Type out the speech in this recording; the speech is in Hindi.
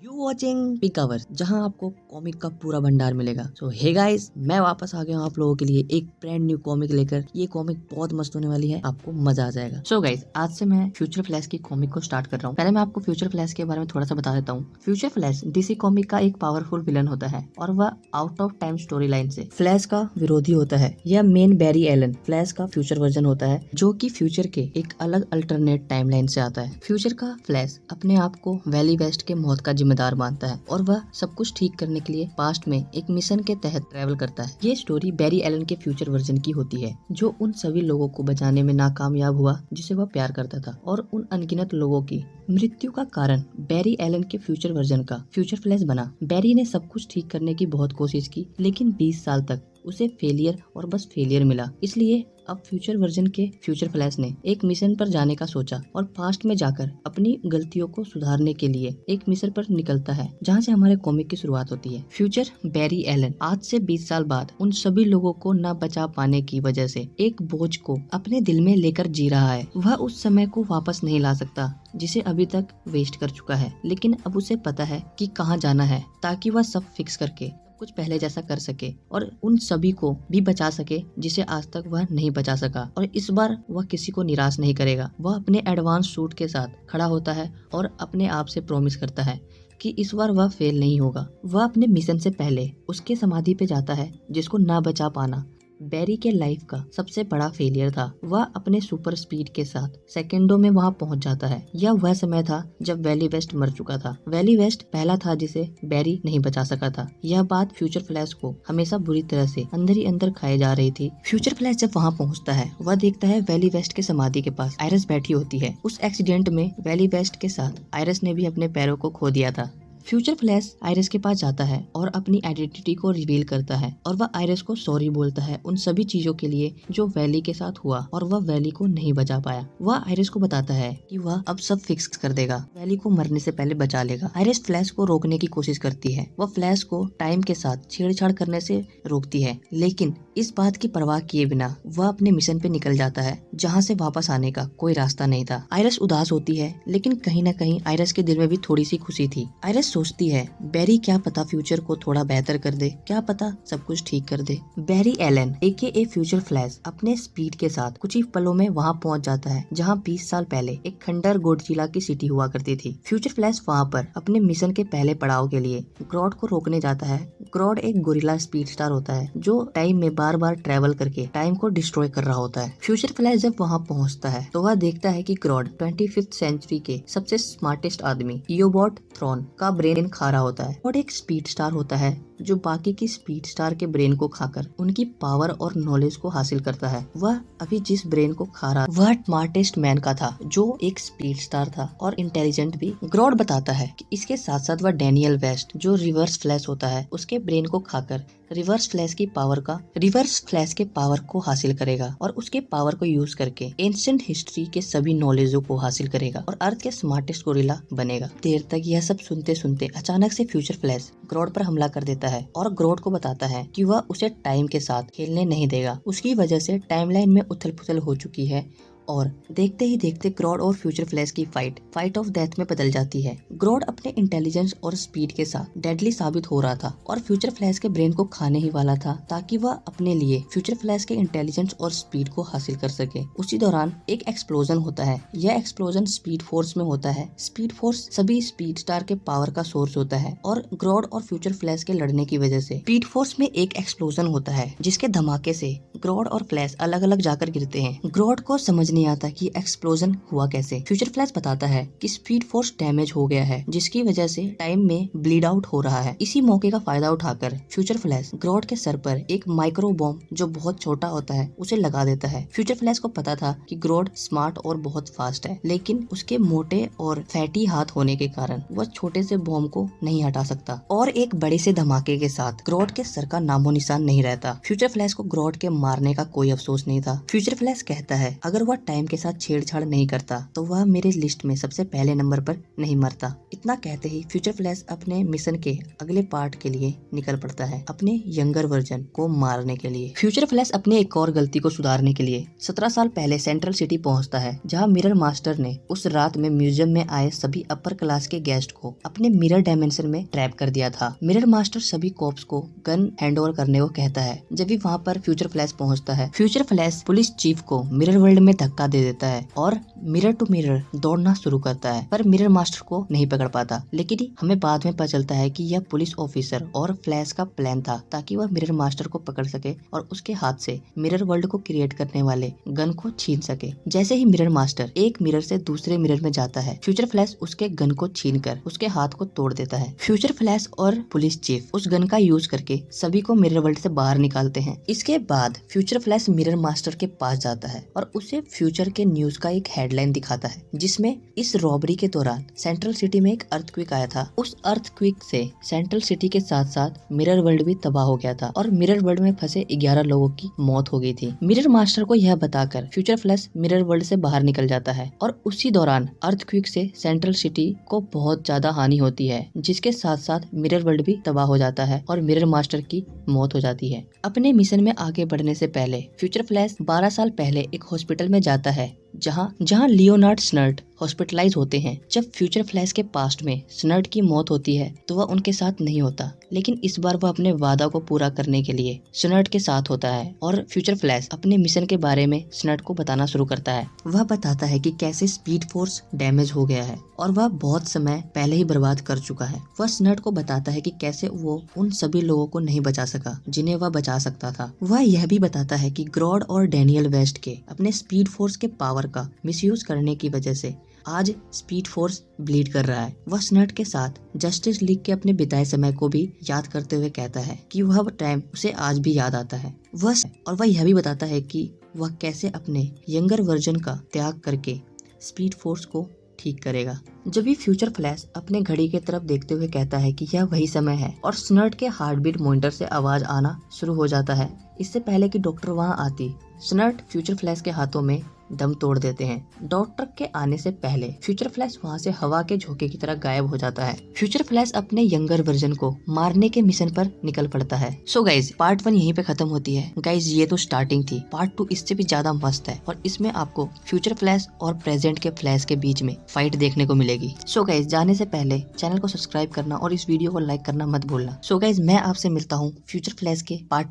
यू वॉचिंग पिक कवर, जहां आपको कॉमिक का पूरा भंडार मिलेगा। सो हे गाइस, मैं वापस आ गया हूं आप लोगों के लिए एक ब्रांड न्यू कॉमिक लेकर। ये कॉमिक बहुत मस्त होने वाली है, आपको मजा आ जाएगा। सो गाइस, आज से मैं फ्यूचर फ्लैश की कॉमिक को स्टार्ट कर रहा हूं। पहले मैं आपको फ्यूचर फ्लैश के बारे में थोड़ा सा बता देता हूँ। फ्यूचर फ्लैश डीसी कॉमिक का एक पावरफुल विलन होता है और वह out of time story line से फ्लैश का विरोधी होता है। यह मेन बैरी एलन फ्लैश का फ्यूचर वर्जन होता है, जो कि फ्यूचर के एक अलग अल्टरनेट टाइमलाइन से आता है। फ्यूचर का फ्लैश अपने आप को वैली वेस्ट के मौत का जिम्मेदार मानता है और वह सब कुछ ठीक करने के लिए पास्ट में एक मिशन के तहत ट्रैवल करता है। ये स्टोरी बैरी एलन के फ्यूचर वर्जन की होती है, जो उन सभी लोगों को बचाने में नाकामयाब हुआ जिसे वह प्यार करता था, और उन अनगिनत लोगों की मृत्यु का कारण बैरी एलन के फ्यूचर वर्जन का फ्यूचर फ्लैश बना। बैरी ने सब कुछ ठीक करने की बहुत कोशिश की, लेकिन 20 साल तक उसे फेलियर और बस फेलियर मिला। इसलिए अब फ्यूचर वर्जन के फ्यूचर फ्लैश ने एक मिशन पर जाने का सोचा और पास्ट में जाकर अपनी गलतियों को सुधारने के लिए एक मिशन पर निकलता है, जहां से हमारे कॉमिक की शुरुआत होती है। फ्यूचर बैरी एलन आज से 20 साल बाद उन सभी लोगों को न बचा पाने की वजह से एक बोझ को अपने दिल में लेकर जी रहा है। वह उस समय को वापस नहीं ला सकता जिसे अभी तक वेस्ट कर चुका है, लेकिन अब उसे पता है कि कहाँ जाना है, ताकि वह सब फिक्स करके कुछ पहले जैसा कर सके और उन सभी को भी बचा सके जिसे आज तक वह नहीं बचा सका। और इस बार वह किसी को निराश नहीं करेगा। वह अपने एडवांस सूट के साथ खड़ा होता है और अपने आप से प्रॉमिस करता है कि इस बार वह फेल नहीं होगा। वह अपने मिशन से पहले उसके समाधि पे जाता है, जिसको ना बचा पाना बैरी के लाइफ का सबसे बड़ा फेलियर था। वह अपने सुपर स्पीड के साथ सेकंडों में वहां पहुंच जाता है। यह वह समय था जब वैली वेस्ट मर चुका था। वैली वेस्ट पहला था जिसे बैरी नहीं बचा सका था। यह बात फ्यूचर फ्लैश को हमेशा बुरी तरह से अंदर ही अंदर खाए जा रही थी। फ्यूचर फ्लैश जब वहां पहुंचता है, वह देखता है वैली वेस्ट के समाधि के पास आयरस बैठी होती है। उस एक्सीडेंट में वैली वेस्ट के साथ आयरस ने भी अपने पैरों को खो दिया था। फ्यूचर फ्लैश आयरस के पास जाता है और अपनी आइडेंटिटी को रिवील करता है, और वह आयरस को सॉरी बोलता है उन सभी चीजों के लिए जो वैली के साथ हुआ और वह वैली को नहीं बचा पाया। वह आयरस को बताता है कि वह अब सब फिक्स कर देगा, वैली को मरने से पहले बचा लेगा। आयरस फ्लैश को रोकने की कोशिश करती है। वह फ्लैश को टाइम के साथ छेड़छाड़ करने से रोकती है, लेकिन इस बात की परवाह किए बिना वह अपने मिशन पे निकल जाता है, जहाँ से वापस आने का कोई रास्ता नहीं था। आयरस उदास होती है, लेकिन कहीं न कहीं आयरस के दिल में भी थोड़ी सी खुशी थी। आयरस सोचती है बैरी क्या पता फ्यूचर को थोड़ा बेहतर कर दे, क्या पता सब कुछ ठीक कर दे। Barry Allen AKA future flash अपने स्पीड के साथ कुछ ही पलों में वहां पहुंच जाता है, जहां 20 साल पहले एक खंडर गोडजिला की सिटी हुआ करती थी। फ्यूचर फ्लैश वहां पर अपने मिशन के पहले पड़ाव के लिए ग्रॉड को रोकने जाता है। ग्रॉड एक गोरिल्ला स्पीड स्टार होता है, जो टाइम में बार बार ट्रेवल करके टाइम को डिस्ट्रॉय कर रहा होता है। फ्यूचर फ्लैश जब वहां पहुंचता है तो वह देखता है कि ग्रॉड 25th सेंचुरी के सबसे स्मार्टेस्ट आदमी इयोबॉट थ्रॉन का ब्रेन खा रहा होता है, और एक स्पीड स्टार होता है जो बाकी की स्पीड स्टार के ब्रेन को खाकर उनकी पावर और नॉलेज को हासिल करता है। वह अभी जिस ब्रेन को खा रहा वह स्मार्टेस्ट मैन का था, जो एक स्पीड स्टार था और इंटेलिजेंट भी। ग्रॉड बताता है कि इसके साथ साथ वह डैनियल वेस्ट, जो रिवर्स फ्लैश होता है, उसके ब्रेन को खाकर रिवर्स फ्लैश के पावर को हासिल करेगा और उसके पावर को यूज करके एंशिएंट हिस्ट्री के सभी नॉलेजों को हासिल करेगा और अर्थ के स्मार्टेस्ट गोरिल्ला बनेगा। देर तक यह सब सुनते सुनते अचानक से फ्यूचर फ्लैश ग्रॉड पर हमला कर देता है और ग्रॉड को बताता है कि वह उसे टाइम के साथ खेलने नहीं देगा। उसकी वजह से टाइमलाइन में उथल पुथल हो चुकी है और देखते ही देखते ग्रॉड और फ्यूचर फ्लैश की फाइट ऑफ डेथ में बदल जाती है। ग्रॉड अपने इंटेलिजेंस और स्पीड के साथ डेडली साबित हो रहा था और फ्यूचर फ्लैश के ब्रेन को खाने ही वाला था, ताकि वह अपने लिए फ्यूचर फ्लैश के इंटेलिजेंस और स्पीड को हासिल कर सके। उसी दौरान एक एक्सप्लोजन होता है। यह एक्सप्लोजन स्पीड फोर्स में होता है। स्पीड फोर्स सभी स्पीड स्टार के पावर का सोर्स होता है, और ग्रॉड और फ्यूचर फ्लैश के लड़ने की वजह से स्पीड फोर्स में एक एक्सप्लोजन होता है, जिसके धमाके से ग्रॉड और फ्लैश अलग अलग जाकर गिरते हैं। ग्रॉड को समझ नहीं आता कि एक्सप्लोजन हुआ कैसे। फ्यूचर फ्लैश बताता है कि स्पीड फोर्स डैमेज हो गया है, जिसकी वजह से टाइम में ब्लीड आउट हो रहा है। इसी मौके का फायदा उठाकर फ्यूचर फ्लैश ग्रॉड के सर पर एक माइक्रो बॉम्ब, जो बहुत छोटा होता है, उसे लगा देता है। फ्यूचर फ्लैश को पता था कि ग्रॉड स्मार्ट और बहुत फास्ट है, लेकिन उसके मोटे और फैटी हाथ होने के कारण वह छोटे से बॉम्ब को नहीं हटा सकता, और एक बड़े से धमाके के साथ ग्रॉड के सर का नामो निशान नहीं रहता। फ्यूचर फ्लैश को ग्रॉड के मारने का कोई अफसोस नहीं था। फ्यूचर फ्लैश कहता है अगर वह टाइम के साथ छेड़छाड़ नहीं करता तो वह मेरे लिस्ट में सबसे पहले नंबर पर नहीं मरता। इतना कहते ही फ्यूचर फ्लैश अपने मिशन के अगले पार्ट के लिए निकल पड़ता है, अपने यंगर वर्जन को मारने के लिए। फ्यूचर फ्लैश अपने एक और गलती को सुधारने के लिए 17 साल पहले सेंट्रल सिटी पहुंचता है, जहां मिरर मास्टर ने उस रात में म्यूजियम में आए सभी अपर क्लास के गेस्ट को अपने मिरर डायमेंशन में ट्रैप कर दिया था। मिरर मास्टर सभी कॉप्स को गन हैंडओवर करने को कहता है। जब भी वहाँ पर फ्यूचर फ्लैश पहुँचता है, फ्यूचर फ्लैश पुलिस चीफ को मिरर वर्ल्ड में धक्का दे देता है और मिरर टू मिरर दौड़ना शुरू करता है, पर मिरर मास्टर को नहीं पकड़ पाता। लेकिन हमें बाद में पता चलता है कि यह पुलिस ऑफिसर और फ्लैश का प्लान था, ताकि वह मिरर मास्टर को पकड़ सके और उसके हाथ से मिरर वर्ल्ड को क्रिएट करने वाले गन को छीन सके। जैसे ही मिरर मास्टर एक मिरर से दूसरे मिरर में जाता है, फ्यूचर फ्लैश उसके गन को छीनकर उसके हाथ को तोड़ देता है। फ्यूचर फ्लैश और पुलिस चीफ उस गन का यूज करके सभी को मिरर वर्ल्ड से बाहर निकालते हैं। इसके बाद फ्यूचर फ्लैश मिरर मास्टर के पास जाता है और उसे फ्यूचर के न्यूज का एक हेडलाइन दिखाता है, जिसमें इस रॉबरी के दौरान सेंट्रल सिटी में एक अर्थक्वेक आया था। उस अर्थक्वेक से सेंट्रल सिटी के साथ साथ मिरर वर्ल्ड भी तबाह हो गया था और मिरर वर्ल्ड में फंसे 11 लोगों की मौत हो गई थी। मिरर मास्टर को यह बताकर फ्यूचर फ्लैश मिरर वर्ल्ड से बाहर निकल जाता है और उसी दौरान अर्थक्वेक से सेंट्रल सिटी को बहुत ज्यादा हानि होती है, जिसके साथ साथ मिरर वर्ल्ड भी तबाह हो जाता है और मिरर मास्टर की मौत हो जाती है। अपने मिशन में आगे बढ़ने से पहले फ्यूचर फ्लैश 12 साल पहले एक हॉस्पिटल में जाता है, जहाँ लियोनार्ड स्नर्ट हॉस्पिटलाइज होते हैं। जब फ्यूचर फ्लैश के पास्ट में स्नर्ट की मौत होती है तो वह उनके साथ नहीं होता, लेकिन इस बार वह अपने वादा को पूरा करने के लिए स्नर्ट के साथ होता है और फ्यूचर फ्लैश अपने मिशन के बारे में स्नर्ट को बताना शुरू करता है। वह बताता है कि कैसे स्पीड फोर्स डैमेज हो गया है और वह बहुत समय पहले ही बर्बाद कर चुका है। वह स्नर्ट को बताता है कि कैसे वो उन सभी लोगों को नहीं बचा सका जिन्हें वह बचा सकता था। वह यह भी बताता है कि ग्रॉड और डैनियल वेस्ट के अपने स्पीड फोर्स के पावर का मिसयूज करने की वजह से आज स्पीड फोर्स ब्लीड कर रहा है। वह स्नर्ट के साथ जस्टिस लीग के अपने बिताए समय को भी याद करते हुए कहता है कि वह टाइम उसे आज भी याद आता है। वह यह भी बताता है कि वह कैसे अपने यंगर वर्जन का त्याग करके स्पीड फोर्स को ठीक करेगा। जब भी फ्यूचर फ्लैश अपने घड़ी की तरफ देखते हुए कहता है कि यह वही समय है और स्नर्ट के हार्टबीट मॉनिटर से आवाज आना शुरू हो जाता है। इससे पहले कि डॉक्टर वहां आती, स्नर्ट फ्यूचर फ्लैश के हाथों में दम तोड़ देते हैं। डॉक्टर के आने से पहले फ्यूचर फ्लैश वहां से हवा के झोंके की तरह गायब हो जाता है। फ्यूचर फ्लैश अपने यंगर वर्जन को मारने के मिशन पर निकल पड़ता है। सो गाइज, पार्ट 1 यहीं पे खत्म होती है। गाइज, ये तो स्टार्टिंग थी। पार्ट 2 इससे भी ज्यादा मस्त है और इसमें आपको फ्यूचर फ्लैश और प्रेजेंट के फ्लैश के बीच में फाइट देखने को मिलेगी। सो गाइज, जाने से पहले चैनल को सब्सक्राइब करना और इस वीडियो को लाइक करना मत भूलना। सो गाइज, मैं आपसे मिलता हूँ फ्यूचर फ्लैश के पार्ट